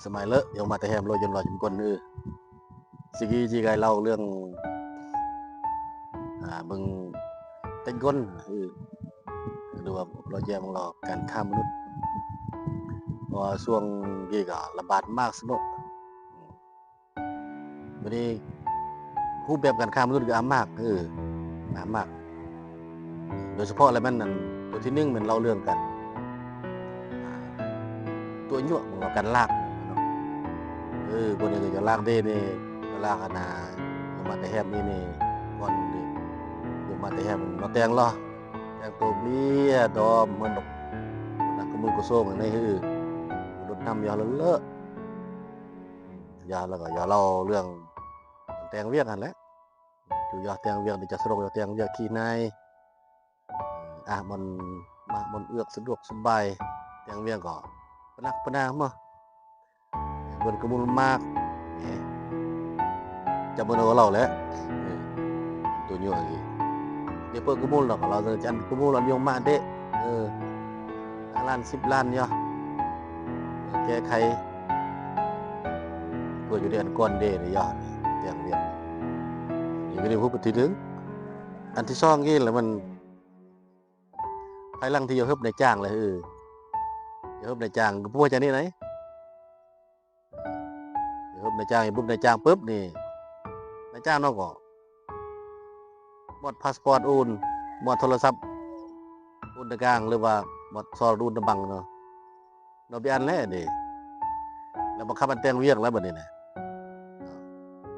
สมัยเลอะยังมาแต่แฮมโรยจนหล่อจนก้นสิกี้จีไกเล่าเรื่องมึงเต้นก้นดูว่าเราแยมของเราการฆ่ามนุษย์เพราะช่วงนี้ก็ระบาดมากสนุกวันนี้รูปแบบการฆ่ามนุษย์ก็มากมากโดยเฉพาะอะไรมันนั่นตัวที่หนึ่งมันเล่าเรื่องกันตัวยั่วของเราการลากคนนี้ก็จะลากได้นี่ก็ลากนายังมาแต่แฮมนี่ก่อนดิยังมาแต่แฮมมาแต่งล้อแต่งตัวเบี้ยดอมมันดอกนักกมือกระโซ่งในรถนำยาเลอะยาแล้วก็ยาเล่าเรื่องแต่งเวียกกันแหละอยู่ยาแต่งเวียกจะสรุปยาแต่งเวียกขี้ในมันเอื้อกสะดวกสบายแต่งเวียกก็พนักมั้งเบิ่นกระมุนมากจะบ่เราแหละตัวยั่วอีกเดี๋ยวเปิดกระมุนหรอกเราจะจันกระมุนเรายงมาเด้5 ล้าน10 ล้านย่อแก้ไขเปิดอยู่เดือนก่อนเด้นี่ย่อแต่งเวียกนี่ก็ได้พูดไปทีนึงอันที่2นี่แหละมันภายหลังที่เฮิบในจ้างเลยเฮิบในจ้างผู้ว่าจะนี่ไหนเฮิบในจ้างปุ๊บในจ้างปุ๊บนี่ในจ้างนอกก็หมดพาสปอร์ตอุ่นหมดโทรศัพท์อุ่นตะกลางหรือว่าหมดซอรุ่นตะบังเนาะเราไปอันแล้วดิแล้วบังคับอันแต่งเวียกแล้วบัดนี้นะ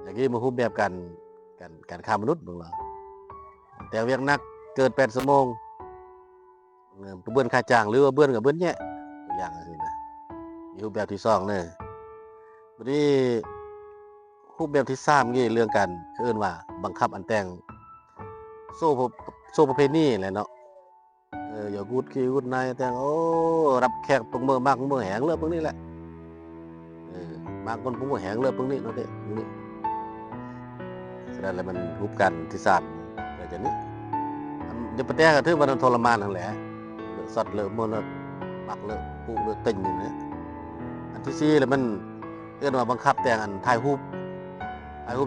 อย่างนี้มารูปแบบการฆ่ามนุษย์มึงเหรอแต่งเวียกนักเกิน8 ชั่วโมงเบิ้นค่าจ้างหรือว่าเบิ้นกับเบิ้นแย่ตัวอย่างassimนะรูปแบบที่2เนี่ยบัดนี้รูปแบบที่3นี่เรื่องการเอิ้นว่าบังคับอันแต่งโซ่ประเพณีแหละเนาะอย่ากูดขี้กูดนายแต่งรับแขกปงมือมากมือแหงเลิกพวกนี้แหละมากคนปงมือแหงเลิกพวกนี้เนาะเด้นี่แสดงแล้วมันรูปกันที่3ก็จะนี้จะไปแต่งก็ถือว่าทรมานนั่นแหละสัตว์เลิกมื้อละปักเลิกปูเลิกติ่งนี่นะอันที่4แล้วมันเอิ้นว่าบังคับแต่งอันถ่ายรูป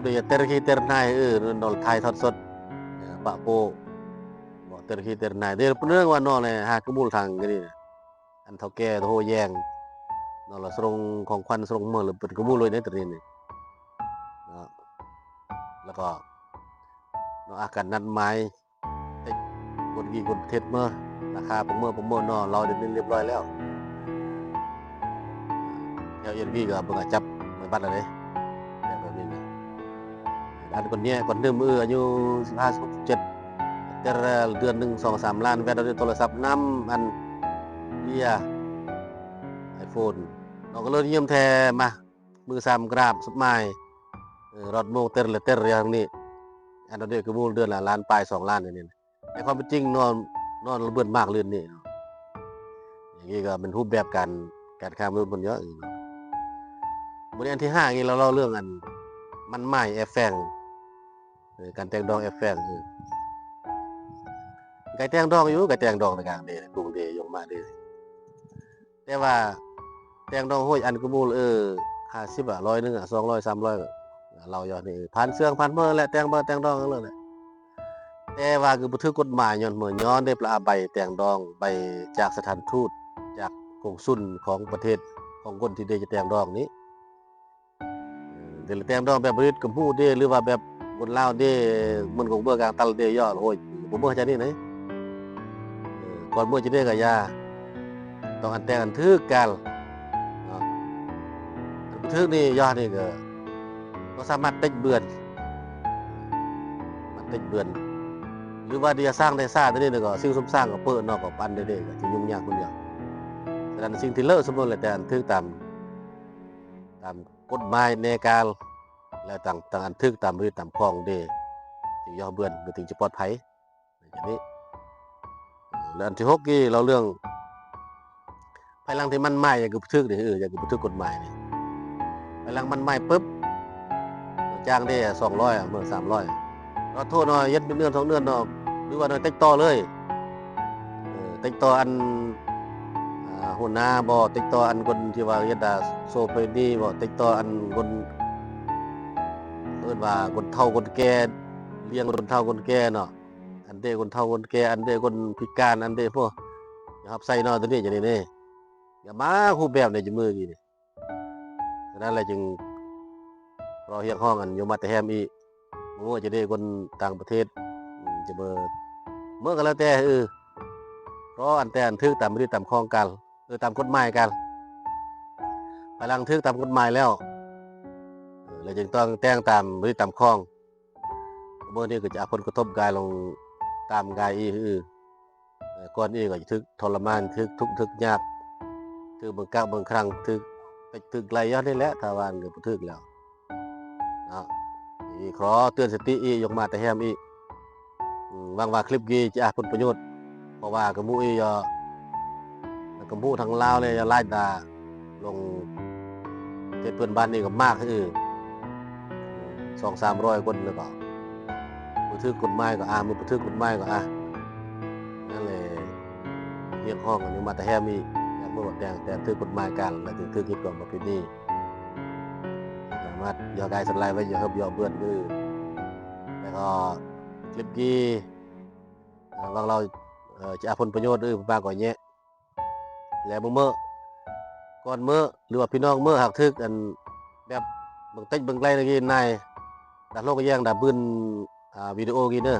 ได้เตรขี้เตรนายนอถ่ายทอดสดปะโปบ่เตรขี้เตรนายเด้เรื่องว่านอเลยหากระมูลทางนี่อันเฒ่าแก่โทแยงนอละส่งของขวัญส่งมื้อหรือเป็นกระมูลเลยในตรงนี้เนาะแล้วก็เนาะอาการนัดหมายคนกี่คนประเทศมื้อราคาประเมินเนาะเราได้เรียบร้อยแล้วแล้วอีกก็เบิ่งจับไม่บัดแล้วเด้แบบนี้นะอันคนเนี้ยคนนึงอายุ15 17แต่เดือนนึง 2-3 ล้านแวะเอาโทรศัพท์นำอันเบีย iPhone เราก็เลยเยี่ยมแท้มามือ3กราบสมัยรถโมงเตอร์อย่างนี้อันนี้คือมูลเดือนละล้านปลาย2 ล้านนี่ในความเป็นจริงนอนระเบิดมากลื่นนี่อย่างนี้ก็เป็นรูปแบบการฆ่ามนุษย์มันเยอะบทอันที่5นี่เราเล่าเรื่องอันมันไม้แอบแฝงการแต่งดองแอบแฝงไก่แต่งดองอยู่ไก่แต่งดองในกลางเดกรุงเดยงมาเดแต่ว่าแต่งดองห้วยอันกมูล50 บาท100นึง200 300เรายอดนี่ผ่านเสื่องผ่านเมื่อแหละแต่งดองเลยแหละแต่ว่าคือบ่ถูกกฎหมายย้อนได้ปลาใบแต่งดองใบจากสถานทูตจากกงสุลของประเทศของคนที่ได้จะแต่งดองนี้เดี๋ยวแต่งดองแบบบริษกัมพูเด้หรือว่าแบบคนลาวเด้มันของเบอร์กลางตัลเด้ย่อโอ้ยบ่เมื่อจะนี่ไหนก่อนเมื่อจะได้ก็ยาต้องอันแต่งอันทึกกันเนาะอันทึกนี่ยอดนี่ก็บ่สามารถติดเบือนมันติดเบือนหรือว่าที่จะสร้างได้ซ่าตัวนี้ก็สิ่งสมสร้างก็เปิดนอกกับปันเด้ๆก็สิยุ่งยากคนเดียวฉะนั้นสิ่งที่เลอะสมมุติแหละแต่อันทึกตามกฎหมายในการและต่างอันทึกตามฤทธิ์ตามคองเด้ถึงย่อเบือนก็ถึงจะปลอดภัยอย่างนี้แล้วอันที่6นี่เราเรื่องภายหลังที่มันไหม้อย่างคือทึกนี่อย่างคือทึกกฎหมายนี่ภายหลังมันไหม้ปึ๊บจ้างได้200มื้อ300ก็โทษหน่อยยัดเป็นเดือน2 เดือนเนาะหรือว่าติดต่อเลยติดต่ออัน หัวหน้าบ่ติดต่ออันคนที่ว่าเฮ็ดโซไปนี่บ่ติดต่ออันคนเอิ้นว่าคนเฒ่าคนแก่เลี้ยงคนเฒ่าคนแก่เนาะอันเด้คนเฒ่าคนแก่อันเด้คนพิการอันเด้พวกนะครับใส่เนาะตัวนี้จังนี้นี่อย่ามารูปแบบในจุมือกี้นี่ฉะนั้นแหละจึงรอเรียกร้องกันอยู่มาแต่แฮมอีกบ่ว่าจะได้คนต่างประเทศจะเมื่อก็แล้วแต่เพราะอันแต่อันถึกตามบ่ได้ตามครองกันตามกฎหมายกันภายหลังถึกตามกฎหมายแล้วแล้วจึงต้องแต่งตามบ่ได้ตามครองเมื่อนี้ก็จะเอาผลกระทบกายลงตามกายอีกก่อนอีกก็จะถึกทรมานถึกทุกข์ถึกยากถึกบางครั้งบางครั้งถึกหลายอย่างนี่แหละถ้าว่าก็บ่ถึกแล้วเนาะนี่ขอเตือนสติอีกยกมาแต่แฮมอีกหวังว่าคลิปนี้จะผลประโยชน์เพราะว่ากระหมู่อีกระหมู่ทางลาวเลยไล่ด่าลงประเทศเพื่อนบ้านนี่ก็มาก200-300 คนแล้วก็บ่ถึกกฎหมายก็บ่ถึกกฎหมายก็นั่นแหละเรียกร้องกันอยู่มาแต่แฮมอีกอยากบ่แต่ถึกกฎหมายกันแล้วถึกยึดกฎประเพณีสามารถย่อกายสลายไว้อย่าเฮิบย่อเพื่อนแล้วก็คลิปนี้บางเราจะผลประโยชน์บางก่อนแยะแล้วมื้อก่อนมื้อหรือว่าพี่น้องมื้อหักทึกอันแบบเบิ่งไกลๆกี้นายดัดโลกก็แย่งดับบึ้นวิดีโอกี้เด้อ